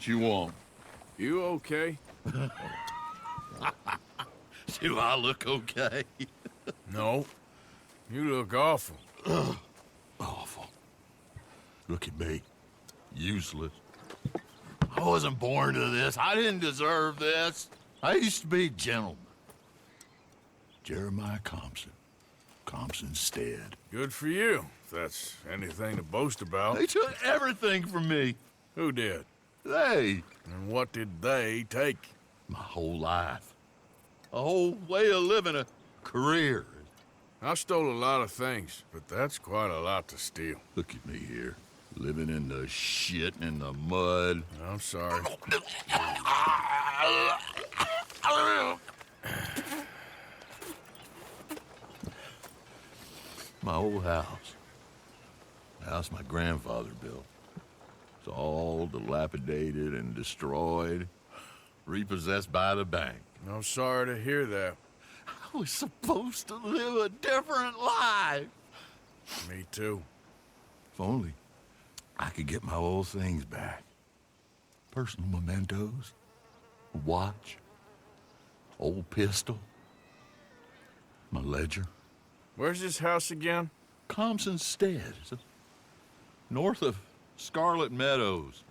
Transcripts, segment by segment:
What you want? You okay? Do I look okay? No. You look awful. Awful. Look at me. Useless. I wasn't born to this. I didn't deserve this. I used to be a gentleman. Jeremiah Compson. Compson Stead. Good for you, if that's anything to boast about. They took everything from me. Who did? They. And what did they take? My whole life. A whole way of living, a career. I stole a lot of things, but that's quite a lot to steal. Look at me here, living in the shit and the mud. I'm sorry. My old house. The house my grandfather built. It's all dilapidated and destroyed, repossessed by the bank. I'm sorry to hear that. I was supposed to live a different life. Me too. If only I could get my old things back. Personal mementos, a watch, old pistol, my ledger. Where's this house again? Compson Stead, north of Scarlet Meadows.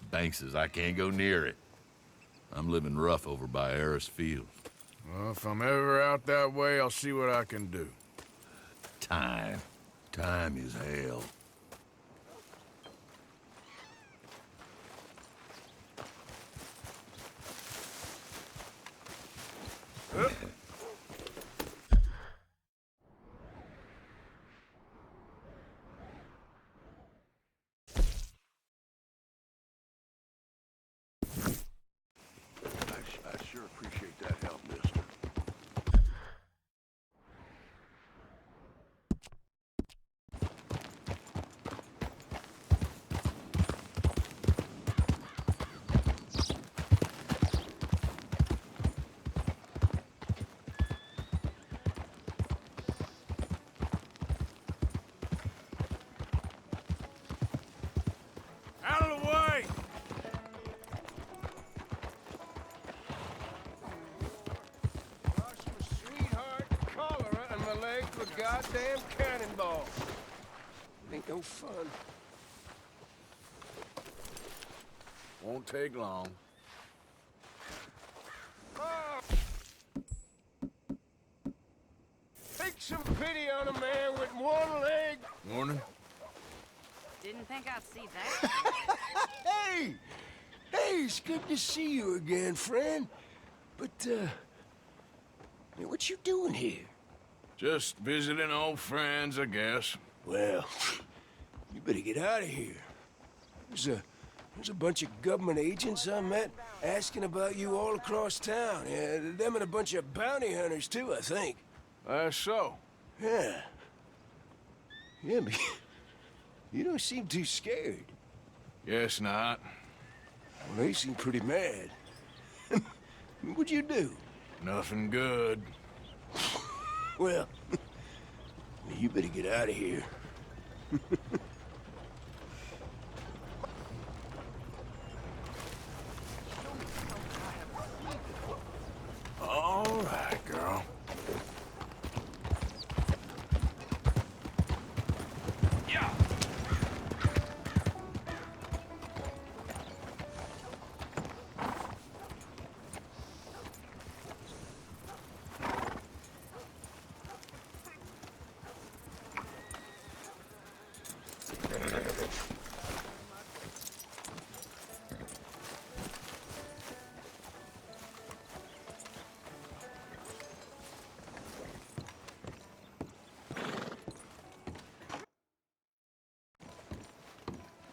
Bank says I can't go near it. I'm living rough over by Harris Field. Well, if I'm ever out that way, I'll see what I can do. Time. Time is hell. I sure appreciate that help, mister. Out of the way! Lost my sweetheart, cholera, and my leg for goddamn cannonball. Ain't no fun. Won't take long. Oh. Take some pity on a man with one leg. Morning. Didn't think I'd see that. Hey! Hey, it's good to see you again, friend. But, what you doing here? Just visiting old friends, I guess. Well, you better get out of here. There's a bunch of government agents I met asking about you all across town. Yeah, them and a bunch of bounty hunters, too, I think. So. Yeah. Yeah, but you don't seem too scared. Guess not. Well, they seem pretty mad. What'd you do? Nothing good. Well, you better get out of here. All right, girl. Yeah.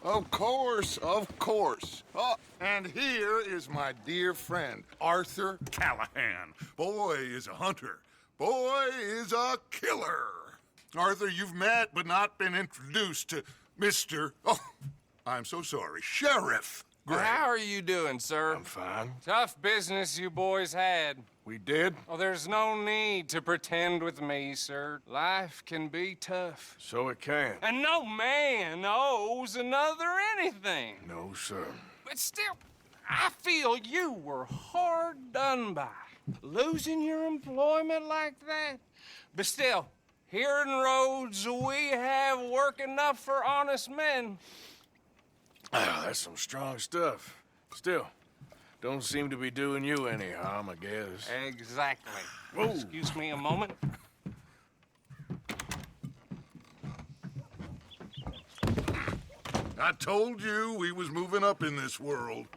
Of course, of course. Oh, and here is my dear friend, Arthur Callahan. Boy is a hunter. Boy is a killer. Arthur, you've met but not been introduced to Mr. Oh, I'm so sorry, Sheriff Gray. How are you doing, sir? I'm fine. Tough business you boys had. We did? Oh, there's no need to pretend with me, sir. Life can be tough. So it can. And no man owes another anything. No, sir. But still, I feel you were hard done by. Losing your employment like that. But still, here in Rhodes, we have work enough for honest men. Ah, that's some strong stuff. Still, don't seem to be doing you any harm, I guess. Exactly. Whoa. Excuse me a moment. I told you we was moving up in this world.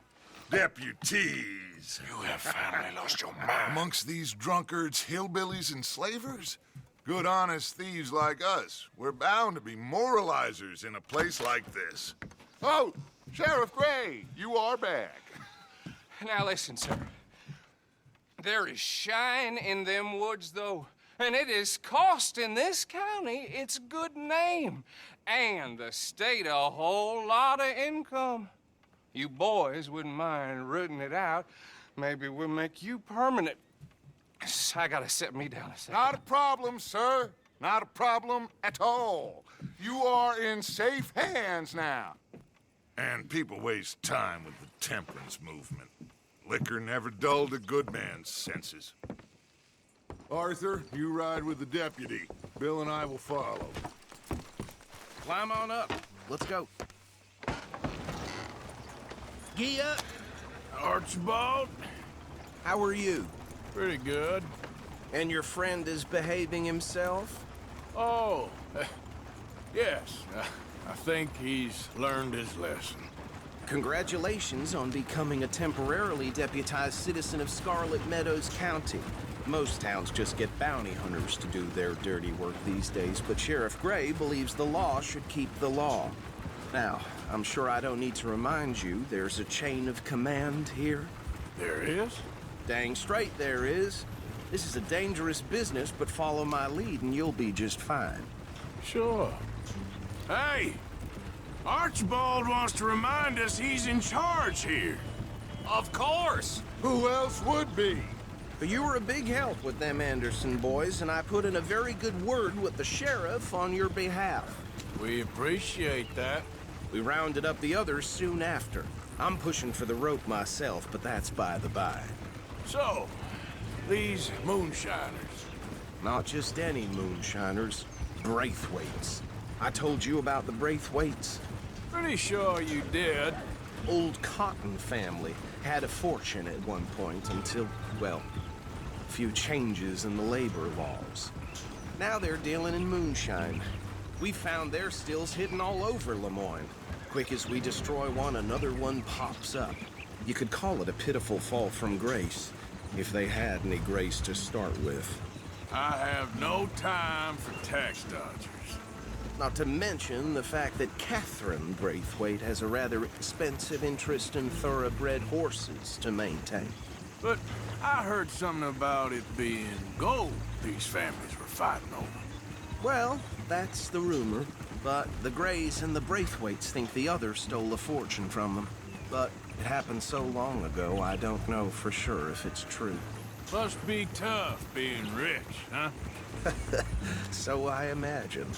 Deputies. You have finally lost your mind. Amongst these drunkards, hillbillies, and slavers? Good, honest thieves like us. We're bound to be moralizers in a place like this. Oh, Sheriff Gray, you are back. Now listen, sir. There is shine in them woods, though, and it is costing this county its good name and the state a whole lot of income. You boys wouldn't mind rooting it out. Maybe we'll make you permanent. I gotta set me down a second. Not a problem, sir. Not a problem at all. You are in safe hands now. And people waste time with the temperance movement. Liquor never dulled a good man's senses. Arthur, you ride with the deputy. Bill and I will follow. Climb on up. Let's go. Gee up. Archibald? How are you? Pretty good. And your friend is behaving himself? Oh, yes. I think he's learned his lesson. Congratulations on becoming a temporarily deputized citizen of Scarlet Meadows County. Most towns just get bounty hunters to do their dirty work these days, but Sheriff Gray believes the law should keep the law. Now, I'm sure I don't need to remind you there's a chain of command here. There is? Dang straight there is. This is a dangerous business, but follow my lead and you'll be just fine. Sure. Hey! Archibald wants to remind us he's in charge here. Of course. Who else would be? But you were a big help with them Anderson boys, and I put in a very good word with the sheriff on your behalf. We appreciate that. We rounded up the others soon after. I'm pushing for the rope myself, but that's by the by. So, these moonshiners. Not just any moonshiners, Braithwaites. I told you about the Braithwaites. Pretty sure you did. Old Cotton family had a fortune at one point until, well, a few changes in the labor laws. Now they're dealing in moonshine. We found their stills hidden all over Lemoyne. Quick as we destroy one, another one pops up. You could call it a pitiful fall from grace, if they had any grace to start with. I have no time for tax dodgers. Not to mention the fact that Catherine Braithwaite has a rather expensive interest in thoroughbred horses to maintain. But I heard something about it being gold these families were fighting over. Well, that's the rumor. But the Grays and the Braithwaites think the other stole a fortune from them. But it happened so long ago, I don't know for sure if it's true. Must be tough being rich, huh? So I imagine.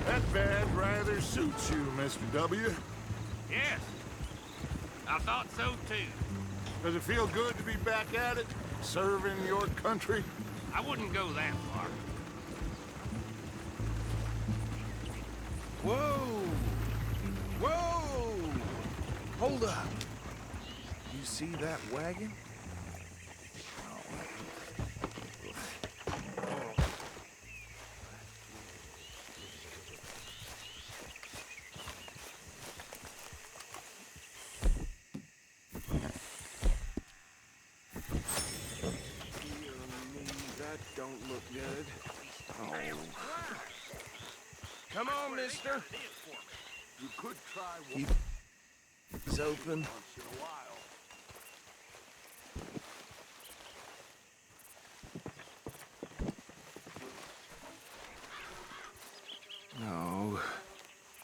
That badge rather suits you, Mr. W. Yes, I thought so too. Does it feel good to be back at it, serving your country? I wouldn't go that far. Whoa! Whoa! Hold up. You see that wagon? That don't look good. Oh. Come on, mister. You could try Keep these open. once in a while. No.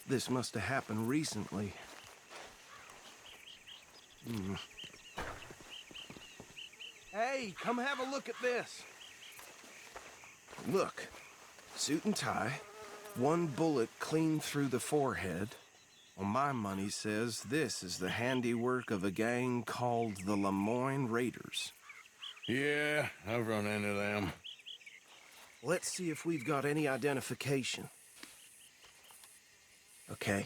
This must have happened recently. Hey, come have a look at this. Look. Suit and tie. One bullet clean through the forehead. Well, my money says this is the handiwork of a gang called the Lemoyne Raiders. Yeah, I've run into them. Let's see if we've got any identification. Okay.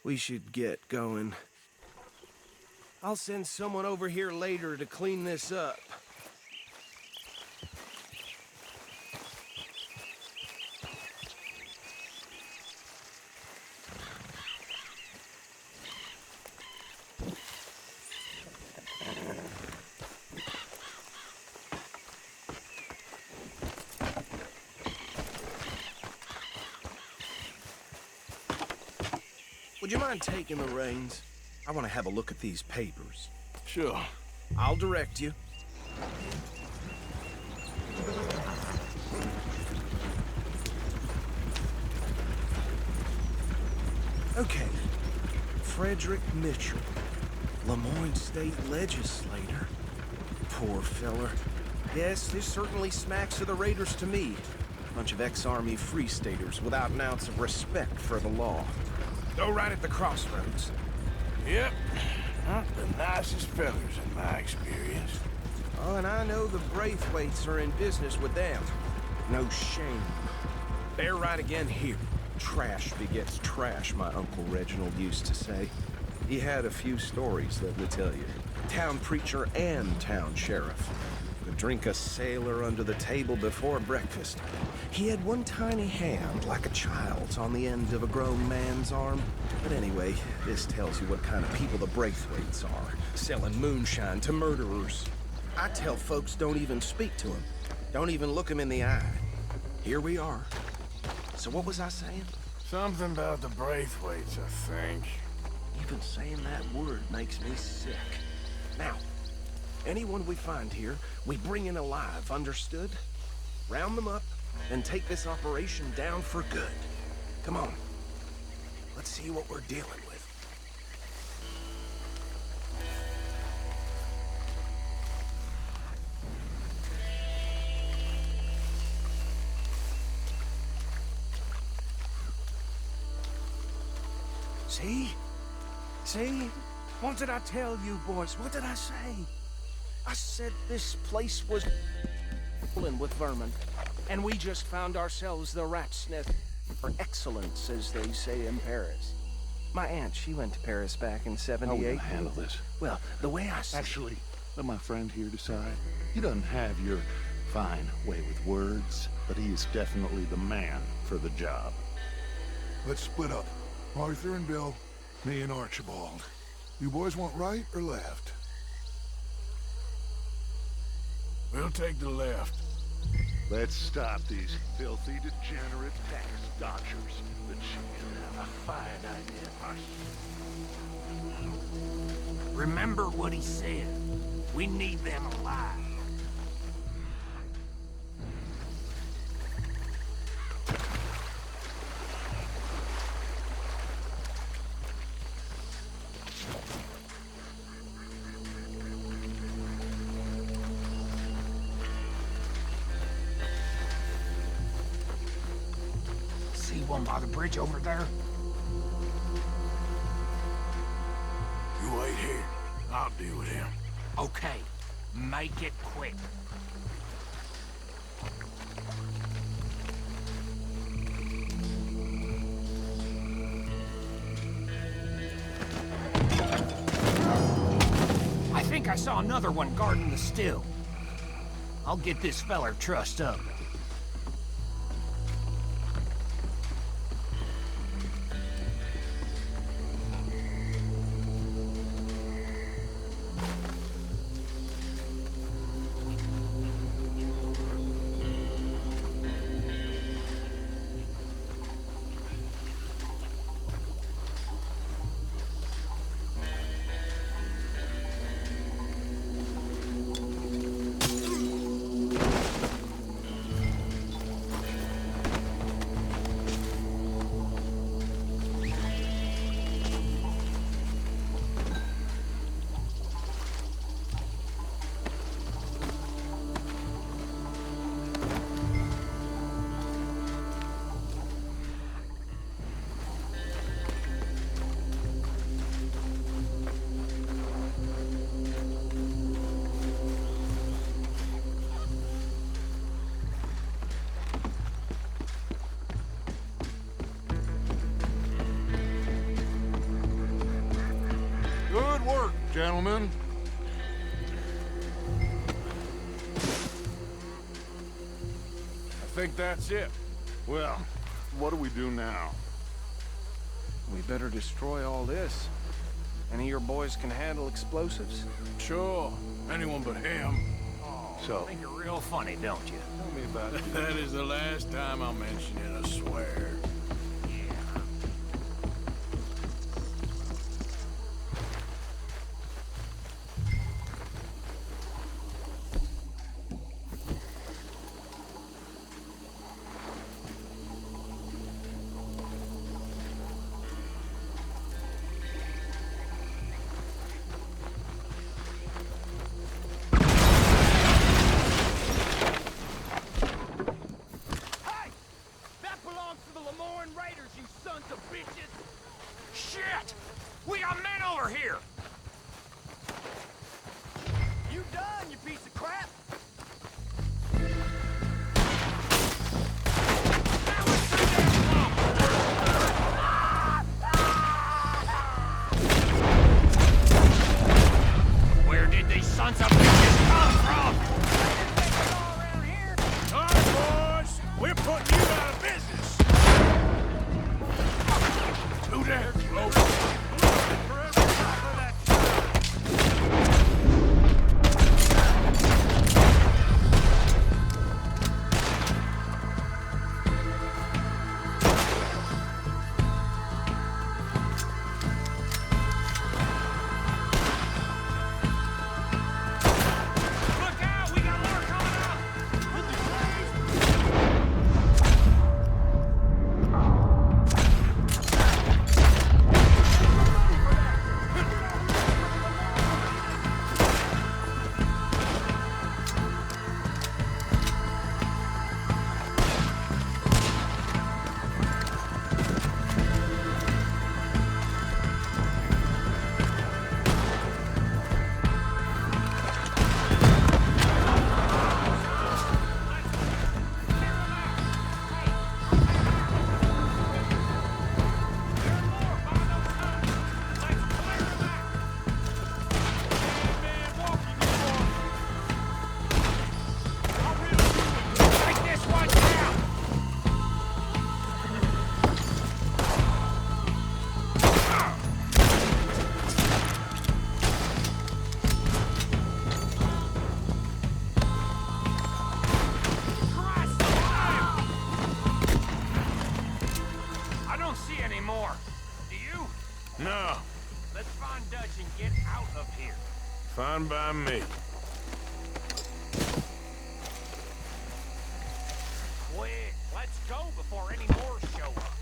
We should get going. I'll send someone over here later to clean this up. Would you mind taking the reins? I want to have a look at these papers. Sure. I'll direct you. Okay. Frederick Mitchell, Lemoyne State Legislator. Poor feller. Yes, this certainly smacks of the Raiders to me. Bunch of ex-Army Free Staters without an ounce of respect for the law. Go right at the crossroads. Yep. Not the nicest fellas in my experience. Oh, and I know the Braithwaites are in business with them. No shame. They're right again here. Trash begets trash, my Uncle Reginald used to say. He had a few stories, let me tell you. Town preacher and town sheriff. Could drink a sailor under the table before breakfast. He had one tiny hand, like a child's, on the end of a grown man's arm. But anyway, this tells you what kind of people the Braithwaites are. Selling moonshine to murderers. I tell folks don't even speak to him. Don't even look him in the eye. Here we are. So what was I saying? Something about the Braithwaites, I think. Even saying that word makes me sick. Now, anyone we find here, we bring in alive, understood? Round them up, and take this operation down for good. Come on. Let's see what we're dealing with. See? See? What did I tell you, boys? What did I say? I said this place was full with vermin, and we just found ourselves the rat's nest for excellence, as they say in Paris. My aunt, she went to Paris back in '78. How are we gonna handle this? Well, the way I see Actually, let my friend here decide. He doesn't have your fine way with words, but he is definitely the man for the job. Let's split up. Arthur and Bill, me and Archibald. You boys want right or left? We'll take the left. Let's stop these filthy, degenerate tax dodgers. The chicken have a fine idea. Remember what he said. We need them alive. See one by the bridge over there? You wait here. I'll deal with him. Okay, make it quick. I think I saw another one guarding the still. I'll get this feller trussed up. Gentlemen. I think that's it. Well, what do we do now? We better destroy all this. Any of your boys can handle explosives? Sure. Anyone but him. So, Think you're real funny, don't you? tell me about it. That is the last time I'll mention it, I swear. Shit! We got men over here! You done, you piece of crap? Where did these sons of bitches come from? All right, boys. We're putting you out of business. Too damn close. No. Let's find Dutch and get out of here. Fine by me. Quick, let's go before any more show up.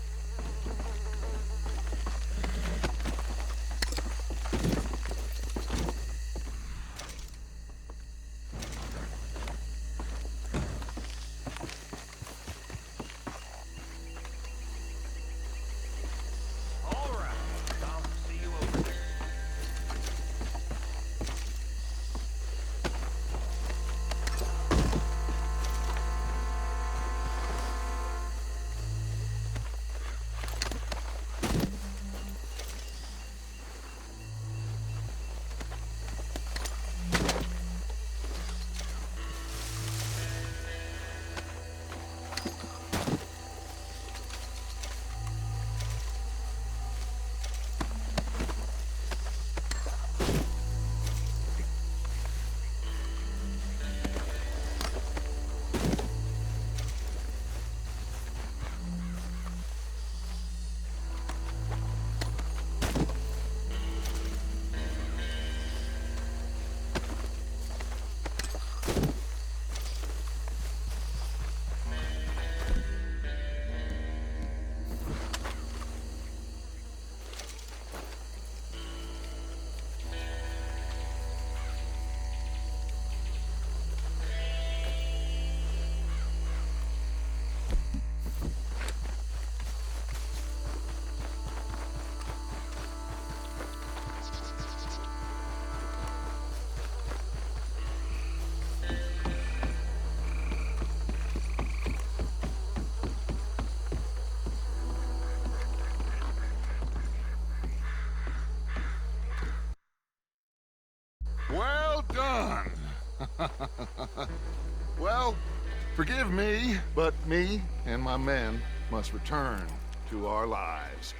Forgive me, but me and my men must return to our lives.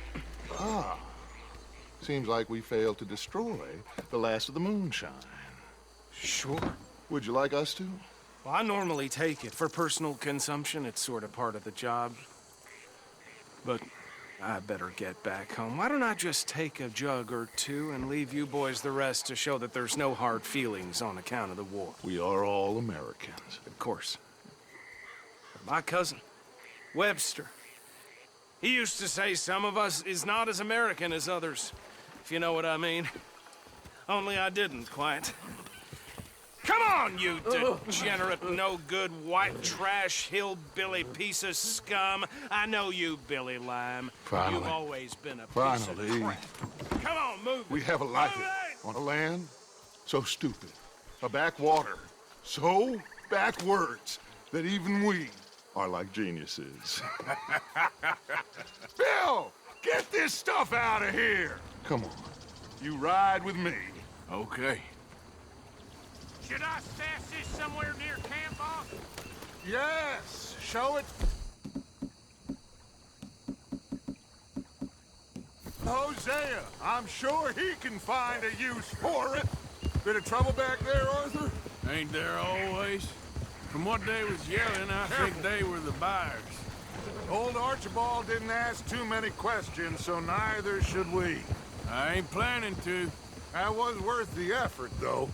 Ah. Seems like we failed to destroy the last of the moonshine. Sure. Would you like us to? Well, I normally take it. For personal consumption, it's sort of part of the job. But I better get back home. Why don't I just take a jug or two and leave you boys the rest to show that there's no hard feelings on account of the war? We are all Americans. Of course. My cousin, Webster, he used to say some of us is not as American as others, if you know what I mean. Only I didn't quite. Come on, you degenerate, no-good, white trash, hillbilly piece of scum. I know you, Billy Lime. Finally. You've always been a piece Finally. of crap. Come on, move We it. have a life Move it! on a land so stupid, a backwater so backwards that even we are like geniuses. Bill, get this stuff out of here! Come on, you ride with me. Okay. Should I stash this somewhere near camp, boss? Yes, show it. Hosea, I'm sure he can find a use for it. Bit of trouble back there, Arthur? Ain't there always? From what they was yelling, I think they were the buyers. Old Archibald didn't ask too many questions, so neither should we. I ain't planning to. That was worth the effort, though.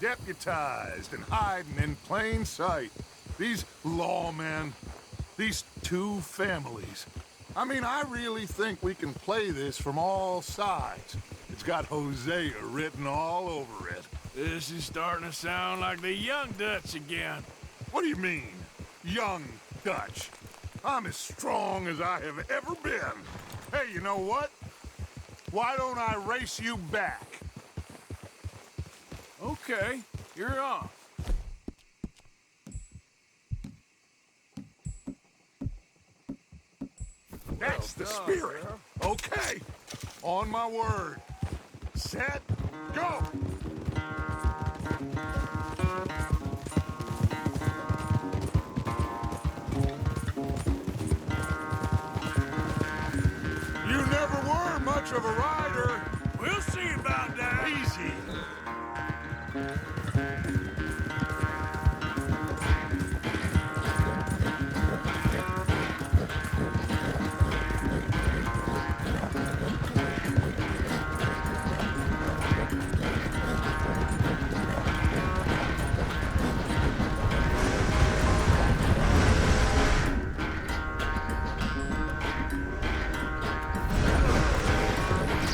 Deputized and hiding in plain sight. These lawmen, these two families. I mean, I really think we can play this from all sides. It's got Hosea written all over it. This is starting to sound like the Young Dutch again. What do you mean, young Dutch? I'm as strong as I have ever been. Hey, you know what? Why don't I race you back? Okay, you're on. That's the spirit. Okay, on my word. Set, go! You never were much of a rider. We'll see about that. Easy.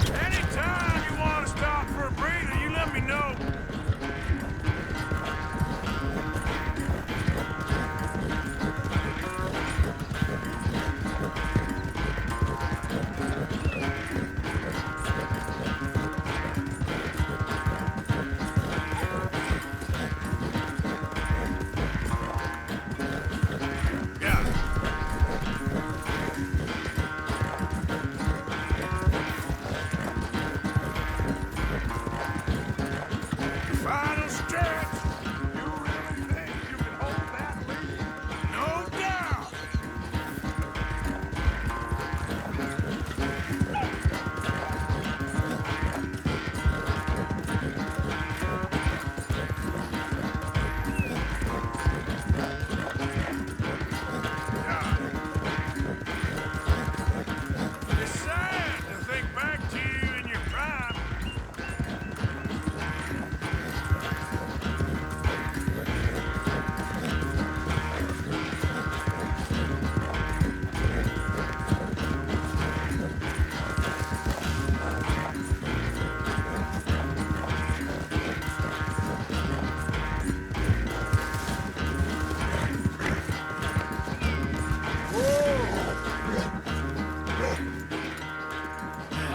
Anytime you want to stop for a breather, you let me know. Yeah. Final stretch. You really think you can hold that lead? No doubt. It's sad to think back to you in your prime.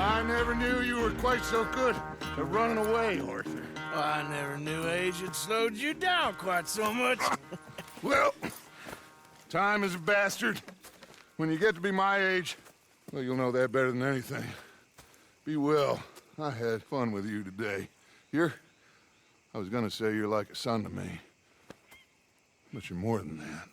I never knew you were quite so good at running away, Arthur. I never knew age had slowed you down quite so much. Well, time is a bastard. When you get to be my age, well, you'll know that better than anything. Be well. I had fun with you today. I was gonna say you're like a son to me. But you're more than that.